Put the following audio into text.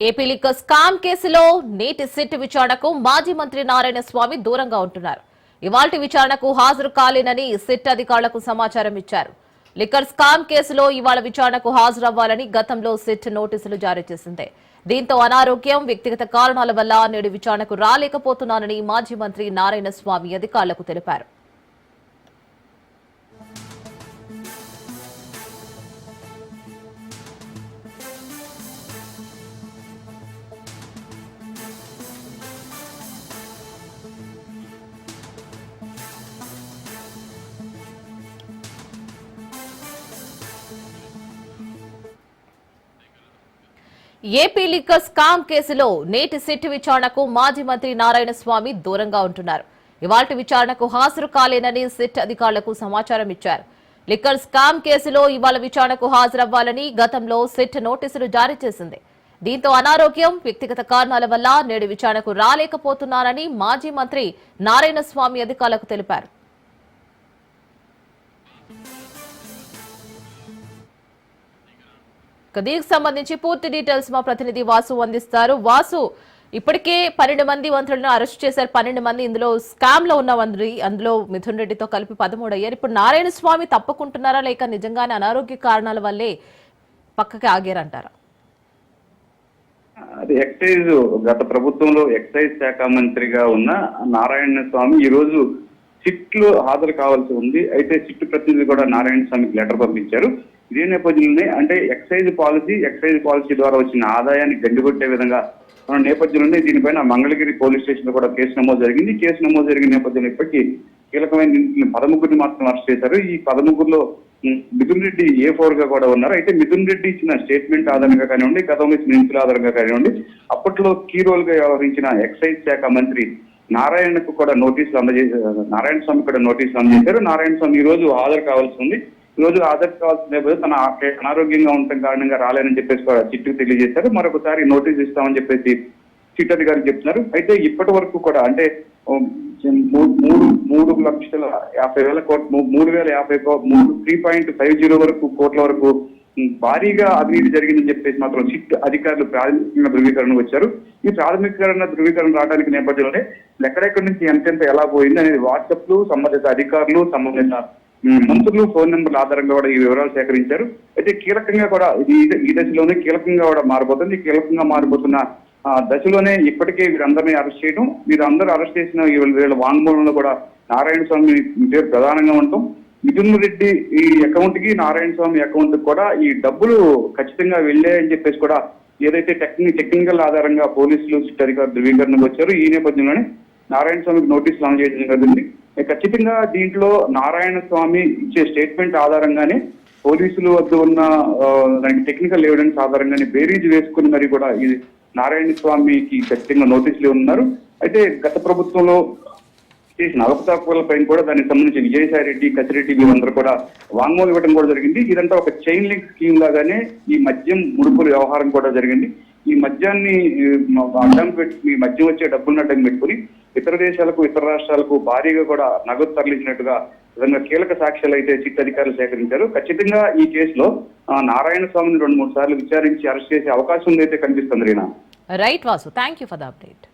AP liquor scam కేసులో నేటి SIT విచారణకు మాజీ మంత్రి నారాయణ స్వామి దూరంగా ఉంటున్నారు. ఇవాల్టి విచారణకు హాజరు కాలేనని సిట్ అధికారులకు సమాచారం ఇచ్చారు. లిక్కర్ స్కామ్ కేసులో ఇవాళ విచారణకు హాజరవ్వాలని గతంలో సిట్ నోటీసులు జారీ చేసింది. దీంతో అనారోగ్యం, వ్యక్తిగత కారణాల వల్ల నేడు విచారణకు రాలేకపోతున్నానని మాజీ మంత్రి నారాయణ స్వామి అధికారులకు తెలిపారు. ఏపీ లిక్కర్ స్కామ్ కేసులో నేటి సిట్ విచారణకు మాజీ మంత్రి నారాయణ స్వామి దూరంగా ఉంటున్నారు. ఇవాల్టి విచారణకు హాజరు కాలేనని సిట్ అధికారులకు సమాచారం ఇచ్చారు. లిక్కర్ స్కామ్ కేసులో ఇవాళ విచారణకు హాజరవ్వాలని గతంలో సిట్ నోటీసులు జారీ చేసింది. దీంతో అనారోగ్యం, వ్యక్తిగత కారణాల వల్ల నేడు విచారణకు రాలేకపోతున్నారని మాజీ మంత్రి నారాయణ స్వామి అధికారులకు తెలిపారు. దీనికి సంబంధించి పూర్తి డీటెయిల్స్ మా ప్రతినిధి వాసు అందిస్తారు. వాసు, ఇప్పటికే 12 మంది మంత్రులను అరెస్ట్ చేశారు. 12 మంది ఇందులో స్కామ్ లో ఉన్న అందులో మిథున్ రెడ్డితో కలిపి 13 అయ్యారు. ఇప్పుడు నారాయణ స్వామి తప్పుకుంటున్నారా లేక నిజంగానే అనారోగ్య కారణాల వల్లే పక్కకి ఆగారంటారా? అది ఎక్సైజ్ గత ప్రభుత్వంలో ఎక్సైజ్ శాఖ మంత్రిగా ఉన్న నారాయణ స్వామి ఈ రోజు సిట్ లో హాజరు కావాల్సి ఉంది. అయితే సిట్ ప్రతినిధి కూడా నారాయణ స్వామికి లెటర్ పంపించారు. ఇదే నేపథ్యంలోనే అంటే ఎక్సైజ్ పాలసీ ద్వారా వచ్చిన ఆదాయాన్ని గండికొట్టే విధంగా ఉన్న నేపథ్యంలోనే దీనిపైన మంగళగిరి పోలీస్ స్టేషన్ లో కూడా కేసు నమోదు జరిగింది. కేసు నమోదు జరిగిన నేపథ్యంలో ఇప్పటికీ కీలకమైన 13 మాత్రం అరెస్ట్ చేశారు. ఈ 13లో మిథున్ రెడ్డి A4 గా కూడా ఉన్నారు. అయితే మిథున్ రెడ్డి ఇచ్చిన స్టేట్మెంట్ ఆధారంగా కానివ్వండి, గతంలో ఇచ్చిన నిందితుల ఆధారంగా కానివ్వండి, అప్పట్లో కీ రోల్ గా వ్యవహరించిన ఎక్సైజ్ శాఖ మంత్రి నారాయణకు కూడా నారాయణ స్వామి కూడా నోటీసులు అందజేశారు. నారాయణ స్వామి ఈ రోజు హాజరు కావాల్సి ఉంది. ఈ రోజు హాజరు కావాల్సిన తన అనారోగ్యంగా ఉండటం కారణంగా రాలేనని చెప్పేసి కూడా చిట్టుకు తెలియజేశారు. మరొకసారి నోటీస్ ఇస్తామని చెప్పేసి చిట్ అధికారులు చెప్తున్నారు. అయితే ఇప్పటి వరకు కూడా అంటే 3,50,000 కోట్లు 3,50 వరకు కోట్ల వరకు భారీగా అవినీతి జరిగిందని చెప్పేసి మాత్రం సిట్ అధికారులు ప్రాథమికంగా ధృవీకరణ వచ్చారు. ఈ ప్రాథమికరణ ధృవీకరణ రావడానికి నేపథ్యంలోనే ఎక్కడెక్కడి నుంచి ఎంతెంత ఎలా పోయింది అనేది వాట్సాప్లు, సంబంధిత అధికారులు, సంబంధిత మంత్రులు ఫోన్ నెంబర్ల ఆధారంగా కూడా ఈ వివరాలు సేకరించారు. అయితే కీలకంగా కూడా ఈ దశలోనే కీలకంగా కూడా మారిపోతుంది. కీలకంగా మారిపోతున్న దశలోనే ఇప్పటికే వీరందరినీ అరెస్ట్ చేయడం, వీరందరూ అరెస్ట్ చేసిన వీళ్ళ వాంగ్మూలంలో కూడా నారాయణ స్వామి పేరు ప్రధానంగా ఉండటం, మిథున్ రెడ్డి ఈ అకౌంట్ కి, నారాయణ స్వామి అకౌంట్ కూడా ఈ డబ్బులు ఖచ్చితంగా వెళ్ళాయని చెప్పేసి కూడా ఏదైతే టెక్నికల్ ఆధారంగా పోలీసులు, సిట్ అధికారులు ధృవీకరణకు వచ్చారు. ఈ నేపథ్యంలోనే నారాయణ స్వామికి నోటీసులు అందజేయడం జరిగింది. ఖచ్చితంగా దీంట్లో నారాయణ స్వామి ఇచ్చే స్టేట్మెంట్ ఆధారంగానే పోలీసులు వద్ద ఉన్న దానికి టెక్నికల్ ఎవిడెన్స్ ఆధారంగానే బేరీజ్ వేసుకుని మరి కూడా ఈ నారాయణ స్వామికి ఖచ్చితంగా నోటీసులు ఉన్నారు. అయితే గత ప్రభుత్వంలో చేసిన అవకతవకలపైన కూడా దానికి సంబంధించి విజయసాయి రెడ్డి, కసిరెడ్డి వీళ్ళందరూ కూడా వాంగ్మూలం ఇవ్వడం కూడా జరిగింది. ఇదంతా ఒక చైన్ లింక్ స్కీమ్ లాగానే ఈ మద్యం ముడుపుల వ్యవహారం కూడా జరిగింది. ఈ మద్యాన్ని అడ్డం పెట్టి, మద్యం వచ్చే డబ్బులను అడ్డం పెట్టుకుని ఇతర దేశాలకు, ఇతర రాష్ట్రాలకు భారీగా కూడా నగదు తరలించినట్టుగా విధంగా కీలక సాక్ష్యాలు అయితే సిట్ అధికారులు సేకరించారు. ఖచ్చితంగా ఈ కేసులో నారాయణ స్వామిని 2-3 సార్లు విచారించి అరెస్ట్ చేసే అవకాశం ఉందైతే కనిపిస్తుంది. Right Vasu, thank you for the update.